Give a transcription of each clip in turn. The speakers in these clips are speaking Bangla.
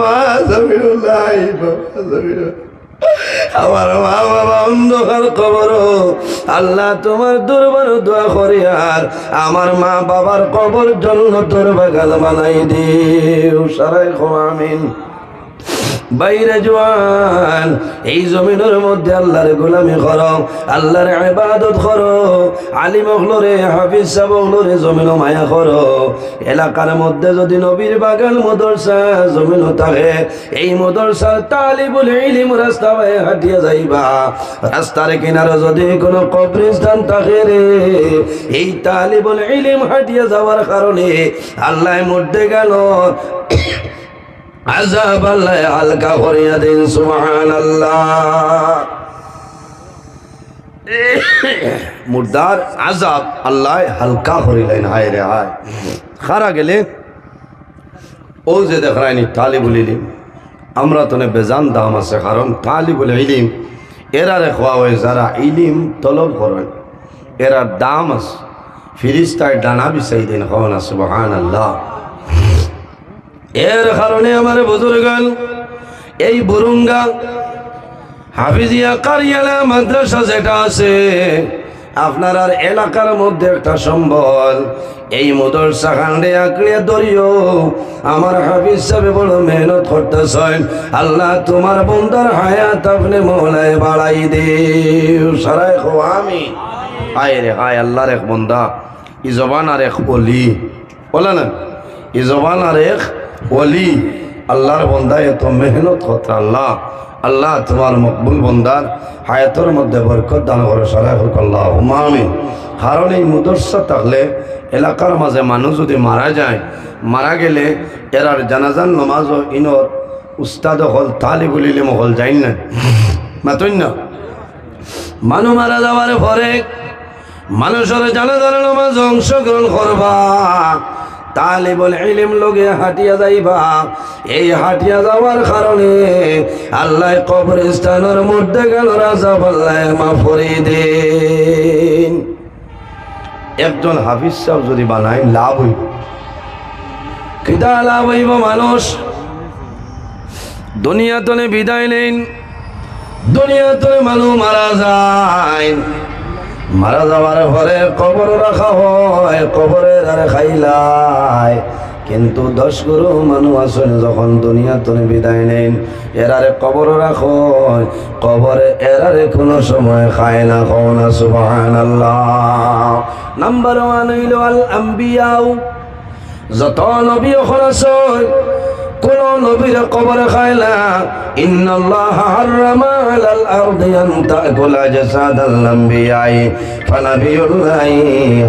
মা জমিনও নাই, বাবা জমিনও, আমার মা বাবা অন্ধকার কবর। আল্লাহ তোমার দরবার দোয়া করি আর আমার মা বাবার কবর জন্য তোর বাগান বানাই দিও। সারাই আমিন। বাইরে জওয়ান, এই জমিনের মধ্যে আল্লাহর গোলামি করো, আল্লাহর ইবাদত করো, আলিম হলরে হাফিজ সাহেব হলরে জমিন মায়া করো। এলাকার মধ্যে যদি নবীর বাগান মাদ্রাসা জমিন থাকে, এই মাদ্রাসার তালিবুল ইলম রাস্তা বাই হাঁটিয়া যাইবা। রাস্তার কিনারে যদি কোনো কবরস্থান থাকে রে, এই তালিবুল ইলম হাঁটিয়া যাওয়ার কারণে আল্লাহ মধ্যে গেল আযাব আল্লাহ হালকা করিয়া দিন। সুবহানাল্লাহ। মুর্দার আযাব আল্লাহ হালকা করিলেন। হায় রে হায়। খারা গেলে ও যে দেখায়নি তালিবুল ইলম, আমরা তো বেজান দাম আছে, কারণ তালিবুল ইলম এরারে খোয়া হয় যারা ইলিম তলব করেন, এরার দাম আছে। ফিরিস্তায় ডানা বিছাই দিন। হন সুবহানাল্লাহ। এর কারণে আমার বুজুর্গান এই বুরুঙ্গা হাফিজিয়া কারিয়ালা মাদ্রাসা যেটা আছে আপনার আর এলাকার মধ্যে একটা সম্বল, এই মাদ্রাসা খান্ডে আঁকড়ে ধরিও। আমার হাফিজ সাহেব বড় মেহনত করতেছেন, আল্লাহ তোমার বন্দার হায়াত আপনি মৌলায় বাড়াই দিও। সারাই খো আমি হায় রে হায়। আল্লাহর এক বন্দা, ই জবান আর এক অলি, বলে না ই জবান আর এক ওলি। আল্লাহর বন্দা এত মেহনত করতে, আল্লাহ আল্লাহ তোমার মকবুল বন্দার হায়াতের মধ্যে বরকত দান করে। সারাই হোক আল্লাহুম্মা আমিন। কারণ এই মাদ্রাসা থাকলে এলাকার মাঝে মানুষ যদি মারা যায়, মারা গেলে এরার জানাজান নমাজ ইনর উস্তাদ হল তালিবুল ইলম হল যাই না মাতই না। মানুষ মারা যাওয়ার পরে মানুষের জানাজান নমাজ অংশগ্রহণ করবা, তালিবুল ইলম লগে হাঁটিয়া যাইবা। এই হাঁটিয়া যাওয়ার কারণে আল্লাহ কবরস্থানের মধ্যে গেল আযাব আল্লাহ মাফ করে দেন। একজন হাফিজ সাহেব যদি বানায় লাভ হইব, কিতা লাভ হইব? মানুষ দুনিয়া তলে বিদায় নেন, দুনিয়া তলে মানুষ মারা যায়, মারা যাওয়ার পরে কবর রাখা হয়, কবরের আর খাইলাই। কিন্তু 10 গুরু মানুষ আসেন যখন দুনিয়া তুমি বিদায় নেন, এরারে কবর রাখো, কবরে এরারে কোনো সময় খায় না। খাওনা সুবহানাল্লাহ। নাম্বার 1 হইল আল আম্বিয়াউ। যত নবী খলাসন কোন নবীর কবর খায় না। ইন্নাল্লাহ হারামা আলাল আরদি আন তাকুল জাসাদাল আম্বিয়াই ফানাবিয়ুল্লাহি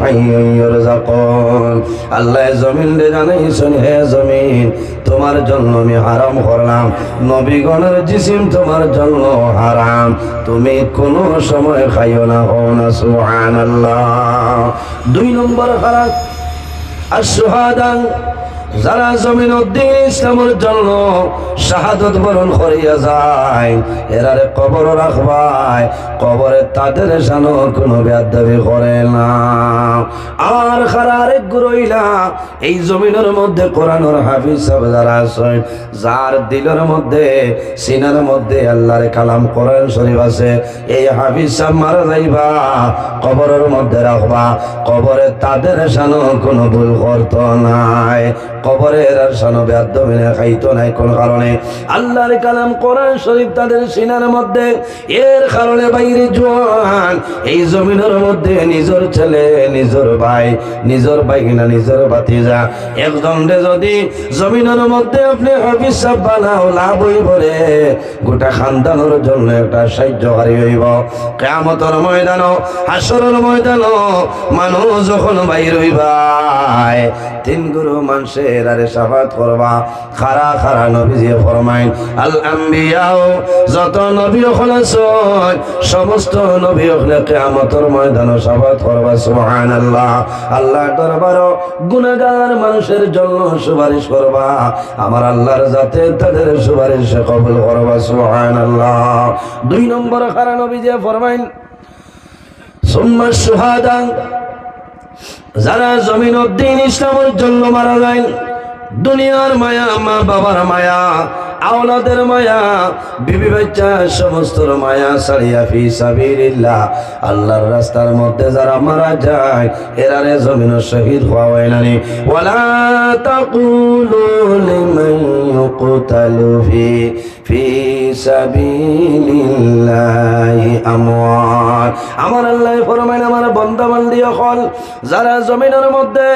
হাইয়ুন ইরযাকুন। আল্লাহ জমিন রে জানাইছেন, হে জমিন তোমার জন্য আমি হারাম করলাম, নবীগণের জিসিম তোমার জন্য হারাম, তুমি কোন সময় খাইও না। হনা সুবহানাল্লাহ। 2 নম্বর খারাপ আশ-শুহাদা, যারা জমিন উদ্দিন ইসলামের জন্য শাহাদত বরণ করিয়া যায়, এরারে কবর রাখবায়, কবরে তাদের সানো কোনো বেয়াদবি করে না। আর খারা আরেক গুরইলা এই জমিনের মধ্যে কোরআনের হাফিজ সাহেব যারা আছেন, যার দিলের মধ্যে সিনার মধ্যে আল্লাহর কালাম কোরআন শরীফ আছে, এই হাফিজ সাহেব মারা যাইবা কবরের মধ্যে রাখবা, কবরে তাদের সানো কোনো ভুল করতো নাই, কবরের আর সানো বেয়াদবি না খাইতো নাই কোন কারণে। আল্লাহর কালাম কোরআন শরীফ তাদের সিনার মধ্যে, এর কারণে বাইরে জওয়ান এই জমিনের মধ্যে নিজের ছেলে, নিজের ভাই, নিজের ভাইগিনা, নিজের ভাতিজা একজনরে যদি জমিনের মধ্যে আপনি হাফিজ সাহেব বানাও, লাভ হইব রে, গোটা খানদানের জন্য একটা সাহায্যকারী হইব। কিয়ামতের ময়দানও হাসরের ময়দানও মানুষ যখন বাইর হইবাই, 3 গুরু মানুষের আরে শাফাত করবা। খারা খারা নবীজি ফরমাইন, আল আম্বিয়াও, যত নবী হলেন সমস্ত নবী হলে কিয়ামতের ময়দানে শাফাত করবা। সুবহানাল্লাহ। আল্লাহর দরবারে গুনাহগার মানুষের জন্য সুপারিশ করবা, আমার আল্লাহর যাতে তাদের সুপারিশ কবুল করবা। সুবহানাল্লাহ। 2 নম্বর খারা নবীজি ফরমাইন, সুম্মা শুহাদা, যারা জমিন উদ্দিন ইসলামের জন্য মারা যায়, দুনিয়ার মায়া, মা বাবার মায়া, আওলাদের মায়া, বিবি বাচ্চা সমস্তর মায়া ছাড়িয়া ফি সাবিলিল্লাহ আল্লাহর রাস্তার মধ্যে যারা মারা যায় এরারে জমিন শহীদ হওয়া হয় না। ওয়ালা তাকুলু লিমান ইউকতালু ফি সাবিলিল্লাহি আমওয়াত। আমার আল্লাহ ফরমায় আমার বান্দা বান্দি হল যারা জমিনের মধ্যে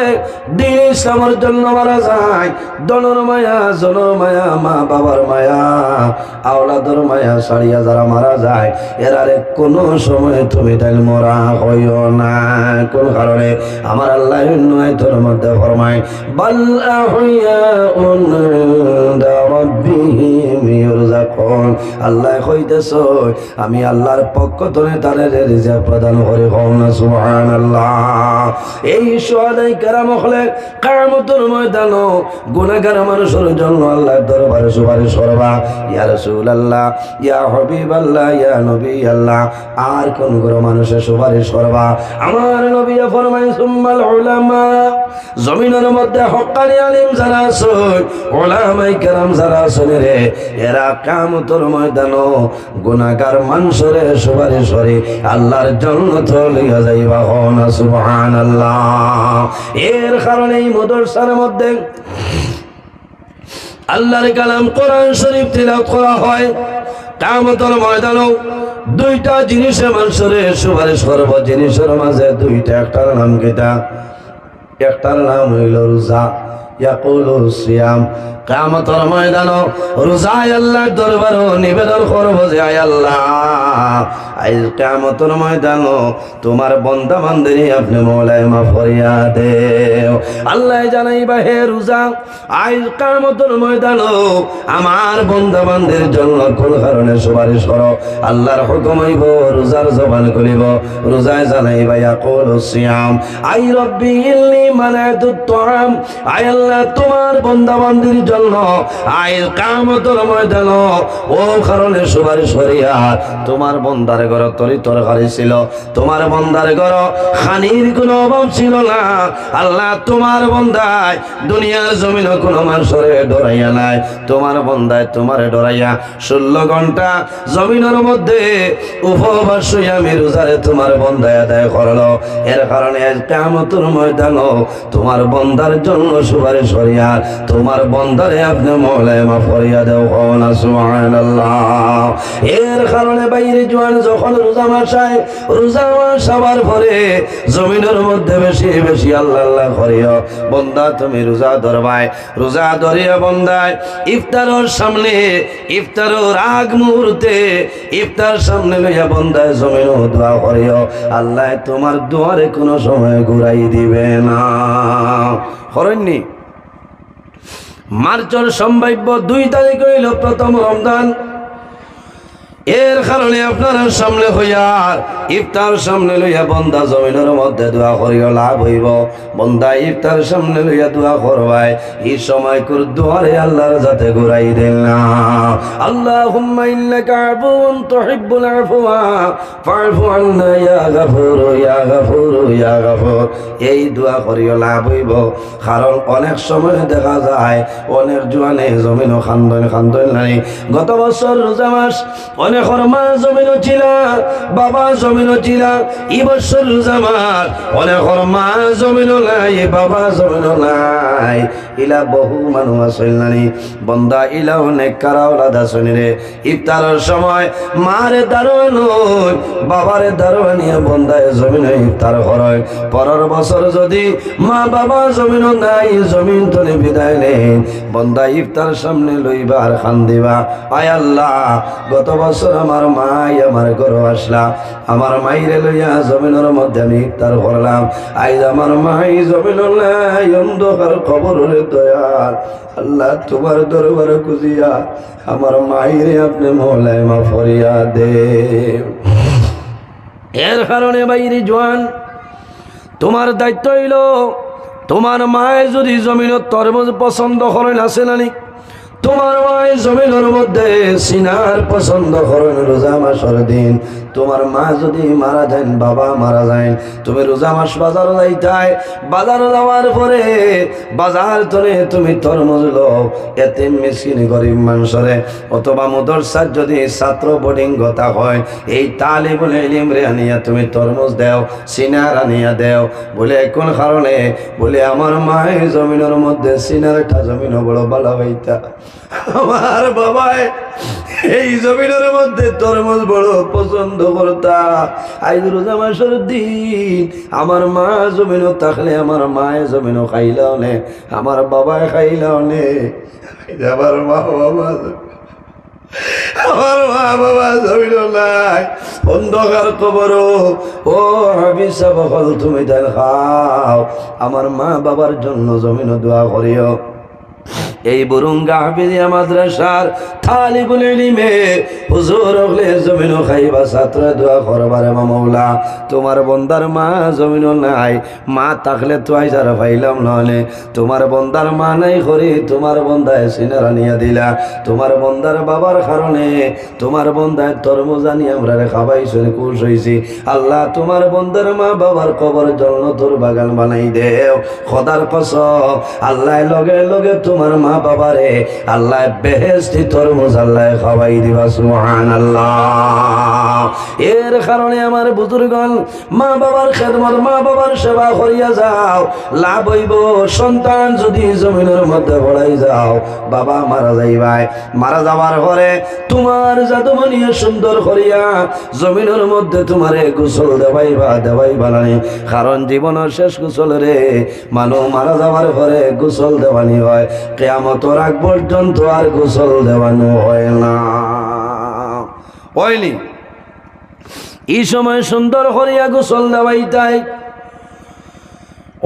দ্বীন ইসলামের জন্য মারা যায়, দনর মায়া, জনর মায়া, মা বাবার মায়া, আওলাদর মায়া ছাড়িয়া যারা মারা যায় এরারে কোনো সময় তুমি তাই মরা হইও না। কোন কারণে? আমার আল্লাহ তোর মধ্যে ফরমায় বাল আহইয়াউন ইনদা রাব্বিহিম ইরযাকুন। আল্লাহ কইতেছ আমি আল্লাহর পক্ষ থেকে তাদের রিজিক প্রদান করি। না সুবহানাল্লাহ। এই শুহাদায়ে কেরাম হলে কিয়ামতের ময়দানে গুনাহগার মানুষের জন্য আল্লাহর দরবারে সুপারিশ করবা, ইয়া রাসূলুল্লাহ, ইয়া হাবিবাল্লাহ, ইয়া নবী আল্লাহ। আর কোন কোন মানুষের সুপারিশ করবা? আমার নবী ফরমায় সুম্মাল উলামা। জমিনের মধ্যে হক্কানি আলিম যারা আছে, উলামায়ে কেরাম যারা আছে রে, এরা কিয়ামতের ময়দানে গুনাহগার মানুষের সুপারিশ করে আল্লাহর জান্নাত লইয়া যাইবা। না সুবহানাল্লাহ। এর কারণে এই মাদ্রাসার মধ্যে আল্লাহর কালাম কোরআন শরীফ তিলাওয়াত করা হয়। কিয়ামতের ময়দানে দুইটা জিনিসে মানুষের সুপারিশ করব, জিনিসের মাঝে দুইটা। একটার নাম কিতা? একটার নাম হইল রোজা, ইয়াকুলু সিয়াম। কিয়ামতের ময়দানে রোজায় আল্লাহর দরবারে নিবেদন করব যে আয় আল্লাহ, আজ কিয়ামতের ময়দানে তোমার বান্দা বান্দিরে আপনি মওলায় মাফ করিয়া দেও। আল্লাহ জানাইবা হে রোজা, আজ কিয়ামতের ময়দানে আমার বান্দা বান্দির জন্য কোন কারণে সুপারিশ করো? আল্লাহর হুকুম হইব রোজার জবান খুলিব। রোজায় জানাইবা ইয়াকুলু সিয়াম আই রব্বি ইন্নী মানাতুত তুআম। আয় আল্লাহ তোমার বান্দা বান্দির জন্য আজ কিয়ামতের ময়দানে ও কারণে সুপারিশ করিয়া তোমার বান্দার ঘর তরি তরকারি ছিল, তোমার বান্দার ঘর খানির কোনো অভাব ছিল না। আল্লাহ তোমার বান্দায় দুনিয়ার জমিনে কোনো মানুষের ডরাইয়া নাই, তোমার বান্দায় তোমারে ডরাইয়া 16 ঘন্টা জমিনের মধ্যে উপবাস হইয়া আমি রোজারে তোমার বান্দায় আদায় করলো। এর কারণে আজ কিয়ামতের ময়দানে তোমার বান্দার জন্য সুপারিশ করিয়া তোমার বান্দারে আপনি মওলায় মাফ করিয়া দেও। না সুবহানাল্লাহ। এর কারণে বাইরে জোয়ান যখন রোজা মাস আয়, রোজা মাস আবার পরে জমিনের মধ্যে বেশি বেশি আল্লাহ আল্লাহ করিও। বান্দা তুমি রোজা ধরবাই, রোজা ধরিয়া বান্দায় ইফতারের সামনে, ইফতারের আগ মুহূর্তে ইফতার সামনে লইয়া বান্দায় জমিনে দোয়া করিও। আল্লাহ তোমার দোয়ারে কোনো সময় ঘুরাই দিবে না। করেননি? মার্চের সম্ভাব্য 2 তারিখ হইল প্রথম রমজান। এর কারণে আপনারা সামনে হইয়া ইফতার সামনে লইয়া বন্দা জমিনের মধ্যে দোয়া করিও, লাভ হইব। বন্দা ইফতার সামনে লইয়া দোয়া করবাই, এই সময় কর দোয়ারে আল্লাহর যাতে ঘুরাই দেন না। আল্লাহুম্মা ইন্নাকা আফুউন তুহিব্বুল আফওয়া ফা'ফু আন্না ইয়া গাফুর ইয়া গাফুর ইয়া গাফুর। এই দোয়া করিও, লাভ হইব। কারণ অনেক সময় দেখা যায় অনেক জোয়ানে জমিন খান্দন নাই। গত বছর রোজা মাস অনেক মা জমিনও ছিল, বাবা জমিনও ছিল। এই বছর রোজা মাস অনেক মা জমিনও নাই, বাবা জমিনও নাই। ইলা বহু মানুষ আসল নানি বন্দা, ইলা অনেক কারাওলাদ আসনি রে। ইফতারের সময় মারে দারোয়ান বাবারে দারোয়ান নিয়ে বন্দায় জমিনে ইফতার হয়। পরের বছর যদি মা বাবা জমিনও নাই, জমিন তলে বিদায় নেন, বন্দা ইফতার সামনে লইবা আর খান দিবা, আয় আল্লাহ গত বছর আমার মাই আমার ঘরে আসলা, আমার মাইরে লইয়া জমিনের মধ্যে আমি ইফতার করলাম। আইজ আমার মাই জমিন নাই, অন্ধকার কবরের দয়াল আল্লাহ তোমার দরবারে খুঁজিয়া আমার মাইরে আপনি মওলায় মাফ করিয়া দে। এর কারণে বাইরে জোয়ান তোমার দায়িত্ব হইল, তোমার মায় যদি জমিনের তরমুজ পছন্দ করেন আছে নানি, তোমার মায় বাবায় জমিনের মধ্যে সিনার পছন্দ করেন রোজা মাসের দিন। তোমার মা যদি মারা যান, বাবা মারা যায়, তুমি রোজা মাস বাজার যাইতাই, বাজার যাওয়ার পরে বাজার ধরে তুমি তরমুজ লও এতিম মিসকিন গরিব মানুষরে, অথবা মাদ্রাসার যদি ছাত্র বোর্ডিং গতা হয় এই তালিবুল ইলম রে আনিয়া তুমি তরমুজ দেও, সিনার আনিয়া দেও। বলে কোন কারণে? বলে আমার মায়ের জমিনের মধ্যে সিনারটা জমিন বড় ভালো হইতা, আমার বাবায় এই জমিনের মধ্যে তরমুজ বড় পছন্দ করতা। আজ রোজা মাসের দিন আমার মা জমিনও থাকলে আমার মায়ের জমিনও খাইলাও নে, আমার বাবায় খাইলাও নে। আমার মা বাবা আমার মা বাবা জমিন নাই, অন্ধকার কবর। ও হাবিসা বকল তুমি দেন খাও, আমার মা বাবার জন্য জমিন দোয়া করিও। এই বুরুঙ্গা হাফিজিয়া মাদ্রাসার তালিবুল ইলমে হুজুর হলে জমিন খাইবা ছাত্র দোয়া করবারে মাওলা। তোমার বন্দার মা জমিন নাই, মা থাকলে তো আইজার পাইলাম, নহলে তোমার বন্দার মা নাই করি তোমার বন্দায় সিনার আনিয়া দিলা। তোমার বন্দার বাবার কারণে তোমার বন্দায় তরমুজ আনি আমরা খাবাইছি, খুশ হইছি। আল্লাহ তোমার বন্দার মা বাবার কবর জন্য তোর বাগান বানাই দেও খোদার কসম। আল্লাহ লগে লগে তোমার মা বাবারে আল্লাহ বেহেশতি তরমুজ আল্লাহ খাওয়াই দিবা, সুবহানাল্লাহ। এর কারণে আমার বুজুর্গণ মা বাবার খেদমত, মা বাবার সেবা করিয়া যাও, লাভ হইব। সন্তান যদি জমিনের মধ্যে পড়াই যাও, বাবা মারা যাইবাই, মারা যাওয়ার পরে তোমার জাদুমনিয়া সুন্দর করিয়া জমিনের মধ্যে তোমারে গোসল দেওয়াইবা না। কারণ জীবনের শেষ গোসল রে মানুষ মারা যাওয়ার পরে গোসল দেওয়ানি হয়, কিয়ামতের আগ পর্যন্ত আর গোসল দেওয়ানো হয় না। হয়নি এই সময় সুন্দর করিয়া গোসল দেওয়াইতাই।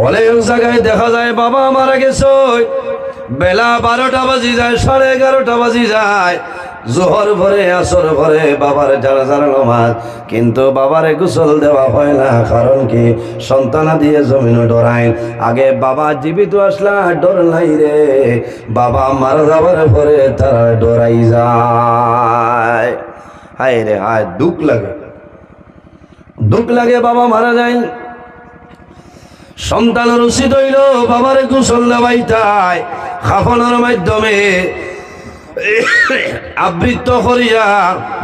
অনেক জায়গায় দেখা যায় বাবা মারা গেছে, বেলা 12টা বাজি যায়, 11:30 বাজি যায়, জোহর ভরে আসর ভরে বাবার জানাজার নামাজ, কিন্তু বাবারে গোসল দেওয়া হয় না। কারণ কি? সন্তানা দিয়ে জমিন ডরাই। আগে বাবা জীবিত আসলা ডর নাই রে, বাবা মারা যাওয়ার পরে তারা ডরাই যায়। হায় রে হায়, দুঃখ লাগে, দুঃখ লাগে। বাবা মারা যায়, সন্তানের উচিত হইল বাবারে গোসল দেওয়াইতাই, খাফনের মাধ্যমে আবৃত্ত করিয়া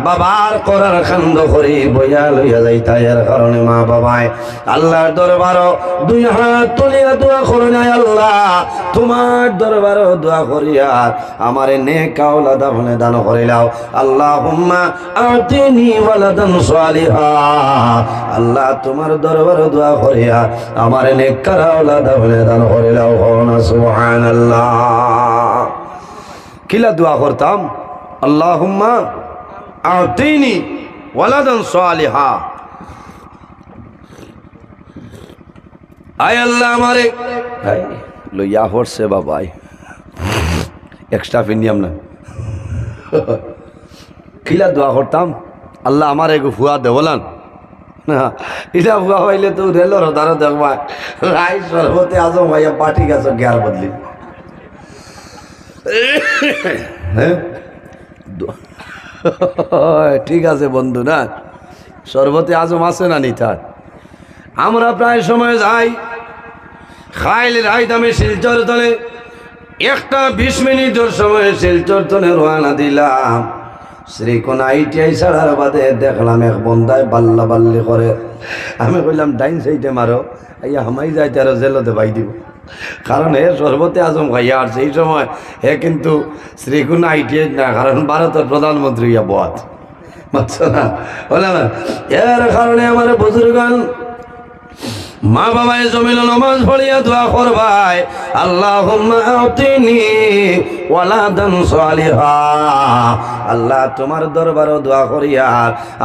বাবার করার কান্দ করি বইয়া লইয়া যাইতাই। এর কারণে মা বাবায় আল্লাহর দরবার দুই হাত তুলিয়া দোয়া করে নাই, আল্লাহ তোমার দরবার দোয়া করিয়া আমারে নেক আওলাদ আপনি দান করিলাও। আল্লাহুম্মা আতিনি ওয়ালাদান সালিহা, আল্লাহ তোমার দরবার দোয়া করিয়া আমারে নেক আওলাদ আপনি দান করিলাও। সুবহানাল্লাহ। কিলা দোয়া করতাম? আল্লাহুম্মা আতিনি ওয়ালাদান সালিহা, আয় আল্লাহ আমারে লইয়া পড়ছে বাবাই, এক্সট্রা ফিনিয়াম না। কিলা দোয়া করতাম? আল্লাহ আমার এক ফুয়া দেবলান, এটা ফুয়া হইলে তো রেলর দারো দেখবা রাই সর্বতে আজম ভাইয়া পাটি গেছে গ্যার বদলি। হ্যাঁ ঠিক আছে বন্ধু, না সর্বতে আজম আছে না নিতার। আমরা প্রায় সময় যাই খাইলে রাইত আমি শিলচর তলে, একটা 20 মিনিটের সময় শিলচর তলে রওনা দিলাম। শ্রীকোনা ITI ছাড়ার বাদে দেখলাম এক বন্দায় বাল্লা বাল্লি করে। আমি কইলাম ডাইন সাইডে মারো, আইয়া হামাই যাইতে আরো জেলতে ভাই দিব। কারণ হে সর্বতে আজম ভাইয়া আর সেই সময় হে কিন্তু শ্রীকোনা ITI না, কারণ ভারতের প্রধানমন্ত্রী ইয়া বাদ বুঝছো না, বলে না। এর কারণে আমার বুজুর্গান মা বাবায় জমিন নামাজ পড়িয়া দোয়া করবাই, আল্লাহুম্মা আতিনি ওয়ালাদান সালিহা, আল্লাহ তোমার দরবারে দোয়া করিয়া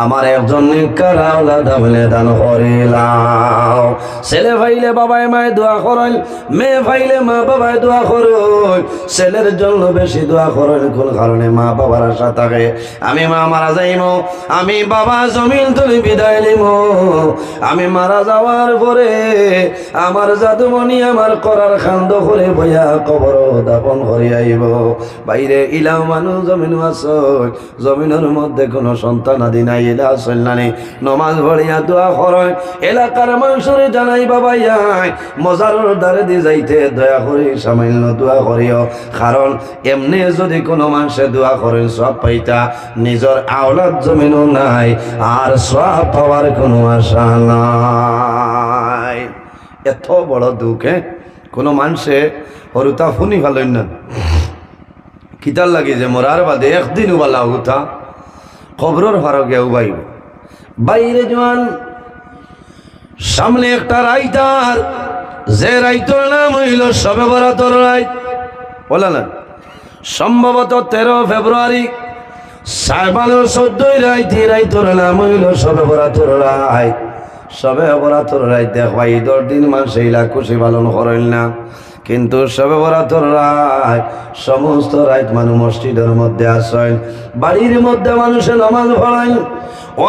আমার একজন নেককার আওলাদ আপনি দান করিলাও। ছেলে ভাইলে বাবায় মায়ে দোয়া করেন, মেয়ে ভাইলে মা বাবায় দোয়া করেন। ছেলের জন্য বেশি দোয়া করেন, কোন কারণে? মা বাবার আশা থাকে আমি মা মারা যাইমো, আমি বাবা জমিন তুলি বিদায় নিমো, আমি মারা যাওয়ার পরে করে আমার জাদুমণি আমার করার খান্দ করে বইয়া কবর দাপন করে আইব। বাইরে ইলাও মানুষ জমিন আসল, জমিনের মধ্যে কোনো সন্তান আদি নাই, এলা আসল নানি নমাজ ভরিয়া দোয়া করে এলাকার মানুষরে জানাই বাবা ইয়াই মজারর দ্বারে দিয়ে যাইতে দয়া করে সামান্য দোয়া করিও। কারণ এমনি যদি কোনো মানুষে দোয়া করেন সব পাইতা, নিজের আওলাদ জমিনও নাই আর সব পাওয়ার কোনো আশা নাই। এত বড় দুঃখে কোনো মানুষে হরুতা শুনি ভালোই না, কিতার লাগে যে মরার বাদে একদিন উবালা হুতা খবরের ফারকে উবাইব। বাইরে জোয়ান সামনে একটা রাইতার, যে রাইতর নাম হইল শবে বরাতর রাইত, বলে না সম্ভবত 13 ফেব্রুয়ারি সাইবানের 14 রাইত, রাইতর নাম হইল শবে বরাতর রাইত। শবে বরাতর রাইত দেখবা ঈদের দিন মানুষ এইলা খুশি পালন করেন না, কিন্তু শবে বরাতর রাত সমস্ত রাত মানুষ মসজিদের মধ্যে আসেন, বাড়ির মধ্যে মানুষের নামাজ পড়েন।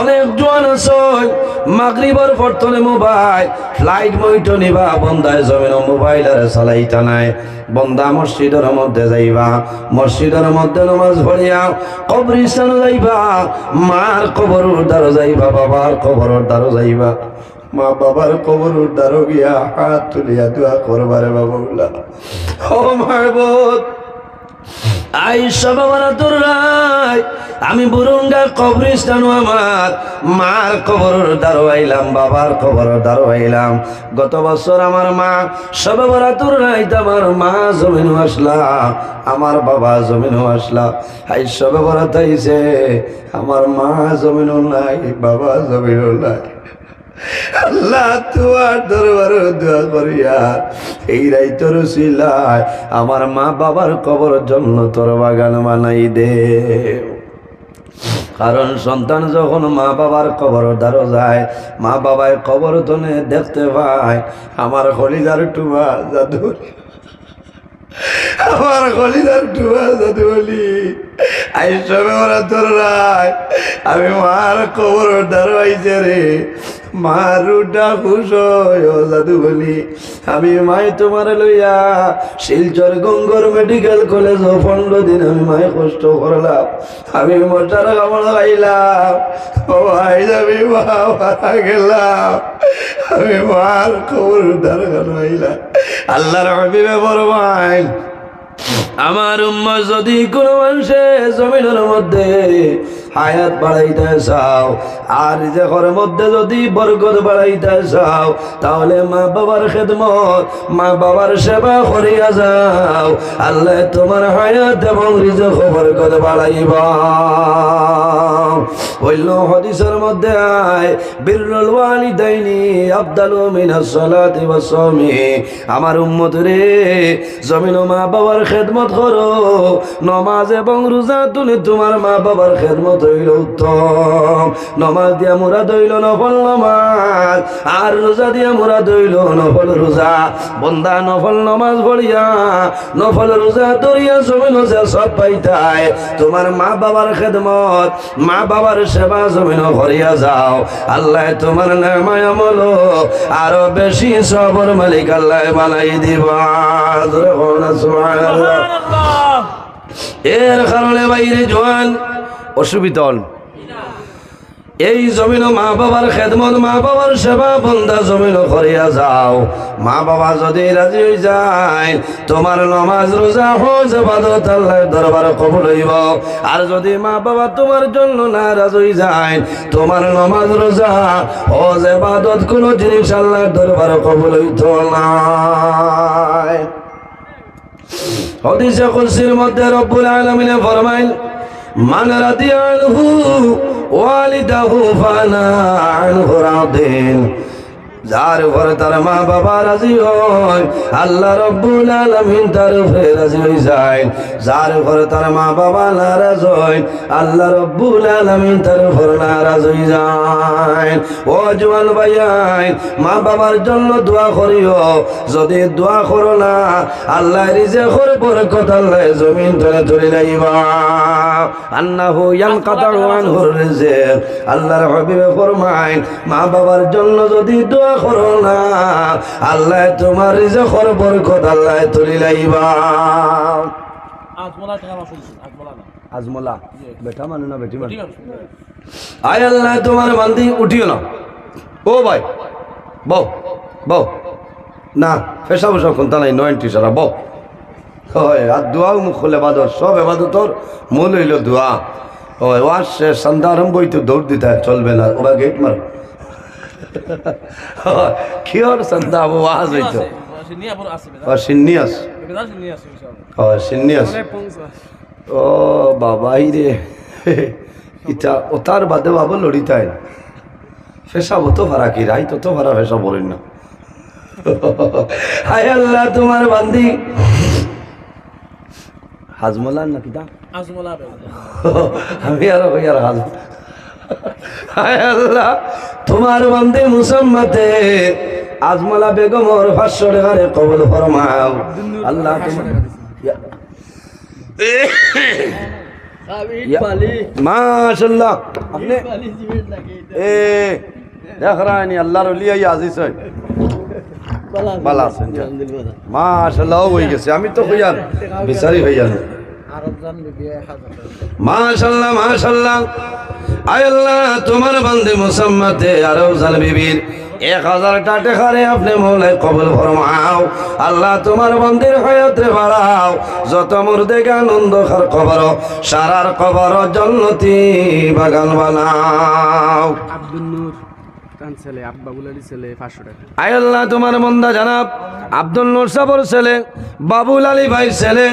অনেক জোয়ান আসেন মাগরিবের পরতনে মোবাইল ফ্লাইট মইটো নিবা, বন্দায় জমিন মোবাইল আর চালাইতা নাই। বন্দা মসজিদের মধ্যে যাইবা, মসজিদের মধ্যে নামাজ পড়িয়া কবরস্থান যাইবা, মার কবরের দ্বারা যাইবা, বাবার কবরের দ্বারা যাইবা। মা বাবার কবর দ্বারো গিয়া হাত তুলিয়া দোয়া করবারে বাবুল্লাহ, ও মাহবুব আই শবে বরাতর রাত আমি বুরুঙ্গা কবরস্থান আমার মার কবর দ্বারো আইলাম, বাবার কবর দ্বারো আইলাম। গত বছর আমার মা শবে বরাতর রাত আমার মা জমিন আসলা, আমার বাবা জমিন আসলা। আই শবে বরাত আইছে আমার মা জমিন নাই, বাবা জমিন নাই। আল্লাহ তোমার দরবারে দোয়া করিয়া এই রাইতর উসিলায় আমার মা বাবার কবর জন্য তোর বাগান বানাই দে। কারণ সন্তান যখন মা বাবার কবর দ্বারা যায়, মা বাবায় কবর তনে দেখতে পায় আমার খলিদার টুবা জাদু, আমার খলিদার টুবা জাদু বলি আই শবে বরাতর রাত আমি মার কবর দ্বারা আইছে রে, মারুটা খুশ জাদু বলি আমি মাই তোমার লইয়া শিলচর গঙ্গর মেডিকেল কলেজ 15 দিন আমি মাই কষ্ট করলাম, আমি মশার কামড় খাইলাম, ও ভাই যাবি মা মারা গেলাম, আমি মার খবর দরকার হইলাম। আল্লাহর হাবিবে ফরমায় আমার উম্মত যদি কোনো মানুষে জমিনের মধ্যে হায়াত বাড়াইতে চাও আর রিজেকের মধ্যে যদি বরকত বাড়াইতে চাও, তাহলে মা বাবার খেদমত মা বাবার সেবা করিয়া যাও, আল্লাহ তোমার হায়াত এবং রিজেক বরকত বাড়াইবা। অন্য হাদিসের মধ্যে আয় বিররুল ওয়ালিদাইনি আফদালু মিনাস সালাতি ওয়াস সাওমি, আমার উম্মত রে জমিন মা বাবার খেদমত করো, নামাজ এবং রোজা তুলে তোমার মা বাবার খেদমত হইল উত্তম। নামাজ দিয়া মুরাদ হইল নফল নামাজ, আর রোজা দিয়া মুরাদ হইল নফল রোজা। বন্দা নফল নামাজ পড়িয়া নফল রোজা ধরিয়া জমিন সব পাইতায়, তোমার মা বাবার খেদমত মা বাবার সেবা জমিন করিয়া যাও, আল্লাহ তোমার নামায় আমল আরো বেশি সবর মালিক আল্লাহ বানাই দিবা। এর কারণে বাইরে জোয়ান অসুবিধা, এই জমিন মা বাবার খেদমত মা বাবার সেবা বন্দা জমিন করিয়া যাও। মা বাবা যদি রাজি হয়ে যায় তোমার নামাজ রোজা হজ ইবাদত আল্লাহর দরবারে কবুল হইব। আর যদি মা বাবা তোমার জন্য নারাজ হয়ে যায় তোমার নামাজ রোজা হজ ইবাদত কোনো জিনিস আল্লাহর দরবারে কবুল হইত না। হাদিসে কুদসির মধ্যে রব্বুল আলামিন ফরমায় মান রাদিয়া আনহু ওয়ালিদাহু ফানা আনহু রাদিন, যার উপর তার মা বাবা রাজি হয় আল্লাহ রব্বুল আলামিন তার উপরে রাজি হয়ে যায়। যার উপর তার মা বাবা নারাজ হয় আল্লাহ রব্বুল আলামিন তার উপর নারাজ হয়ে যায়। ও জওয়ান ভাইয়াই মা বাবার জন্য দোয়া করিও, যদি দোয়া করো না আল্লাহ রিজিকের বরকত আল্লাহ জমিন তুলে তুলে লাইবা। আন্নাহু ইয়ানকাতাউ আনহুর রিজক। আল্লাহর হাবিবে ফরমায় মা বাবার জন্য যদি দোয়া করো না আল্লাহ তোমার রিজকের বরকত আল্লাহ তুলি লাইবা। আজমলা টাকা মাসুল আজমলা না আজমলা বেটা মানে না বেটি মানে আয় আল্লাহ তোমার বান্দি উঠিও না। ও ভাই বউ বউ না পেশা বসা কোনটা নাই 90 সারা বউ হয় আর দোয়াও মুখ খুলে বাদর সব এবাদতর মূল হইল দোয়া। হয় ওয়াজ শেষ সন্ধ্যা আরম্ভ হইতে দৌড় দিতে চলবে না ওরা গেট মার কি ওর সন্ধ্যা ওয়াজ হইতো সিন্নিয়াস সিন্নিয়াস ও বাবাই রে ইটা ও তার বাদে বাবা লড়িতাই ফেসা তো ভাড়া কি রাই তো ভাড়া ফেসা বলেন না। হায় আল্লাহ তোমার বান্দি হাজমলা না কিটা আজমলা আমি আর ওই আর হাজ হায় আল্লাহ তোমার বান্দি মুসাম্মাতে আজমলা বেগমর 500 টাকারে কবুল ফরমাও আল্লাহ মাশাআল্লাহ আপনি দেখ রানি আল্লাহর ওলি আজিজ হয় ভালো আছেন মাশাআল্লাহ হয়ে গেছে আমি তো কইয়ার বিচারি হইয়া মাশাআল্লাহ মাশাআল্লাহ আয় আল্লাহ তোমার বান্দে মুসাম্মাতে আরব জান বিবির 1000 টাকারে আপনি মৌলাই কবুল ফরমাও আল্লাহ তোমার বান্দির হায়াতে বাড়াও যত মুর্দে আনন্দ খার কবর সারার কবর জান্নাতি বাগান বানাও। আব্দুল নূর কান ছেলে আব্বা বুলালি ছেলে 500 টাকা। আয় আল্লাহ তোমার বান্দা জানাব আব্দুল নূর সাবর ছেলে বাবুল আলী ভাই ছেলে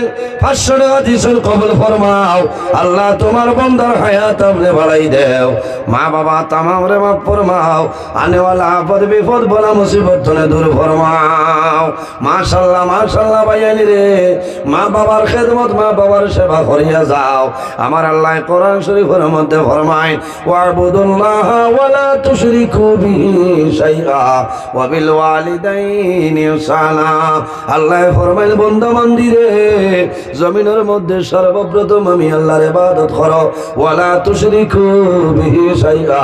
500 টাকা দিছেন কবুল ফরমাও আল্লাহ তোমার বান্দার হায়াত আপনি বাড়াই দেও মা বাবা তামাম রে মাফ ফরমাও আনেওয়ালা আপদ বিপদ বলা মুসিবত থেকে দূর ফরমাও। মাশাআল্লাহ মাশাআল্লাহ ভাইয়ানি রে মা বাবার খেদমত মা বাবার সেবা করিয়া যাও আমার আল্লাহ কোরআন শরীফের মধ্যে ফরমায় ওয়াবুদুল্লাহ ওয়ালা তুশরিকু বিহি শাইআ ওয়া বিল ওয়ালিদাইনি ইহসানা। আল্লাহ ফরমায় বান্দা বান্দি রে জমিনের মধ্যে সর্বপ্রথম আমি আল্লাহর ইবাদত করো ওয়ালা তুশরিকু বিহি শাইআ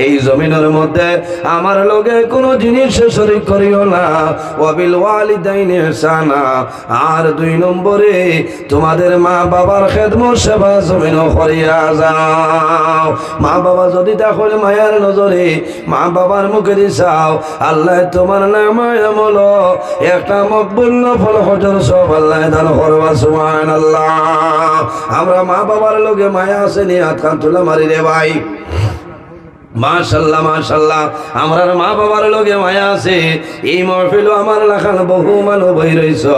এই জমিনের মধ্যে আমার লগে কোনো জিনিস শরীক করিও না ওয়াবিল ওয়ালিদাইনি ইহসানা আর 2 নম্বরে তোমাদের মা বাবার খেদমত সেবা জমিন করিয়া যাও। মা বাবা যদি তাহলে মায়ার নজরে মা বাবার মুখে দিছাও আল্লাহ তোমার নামায় আমল একটা মকবুল নফল হজর সব আল্লাহ দান করবা সুবহানাল্লাহ। আমরা মা বাবার লগে মায়া আছে নি হাত কান তুলে মারি রে ভাই মাশাআল্লাহ মাশাআল্লাহ আমরার মা বাবার লগে মায়া আছে এই মহফিল আমার লাখান বহু মানুষ বই রইছে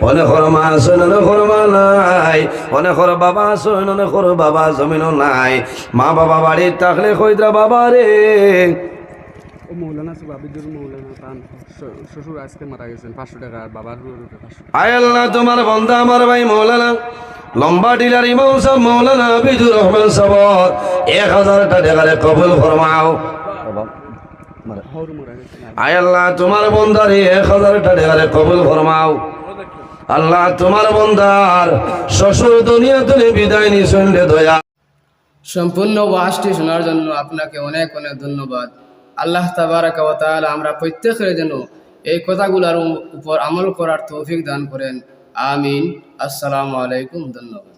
অনেকর মা আছে অনেকর মা নাই অনেকর বাবা আছে অনেকর বাবা জমিনও নাই মা বাবা বাড়ি থাকলে কইরা বাবা রে ও মৌলানা সুবাবিদুর মৌলানা তান শ্বশুর আজকে মারা গেছেন 500 টাকা আর বাবার 500। আয় আল্লাহ তোমার বান্দা আমার ভাই মৌলানা লম্বা টিলার ইমাম সাহেব মৌলানা আবিদুর রহমান সাহেব 1000 টাকারে কবুল ফরমাও। আয় আল্লাহ তোমার বান্দারে 1000 টাকারে কবুল ফরমাও আল্লাহ তোমার বান্দার শ্বশুর দুনিয়া থেকে বিদায় নিছেন রে দয়া। সম্পূর্ণ ওয়াজটি শোনার জন্য আপনাকে অনেক অনেক ধন্যবাদ। আল্লাহ তাবারাকা ওয়া তাআলা আমরা প্রত্যেকের জন্য এই কথাগুলোর উপর আমল করার তৌফিক দান করেন আমিন। আসসালামু আলাইকুম। ধন্যবাদ।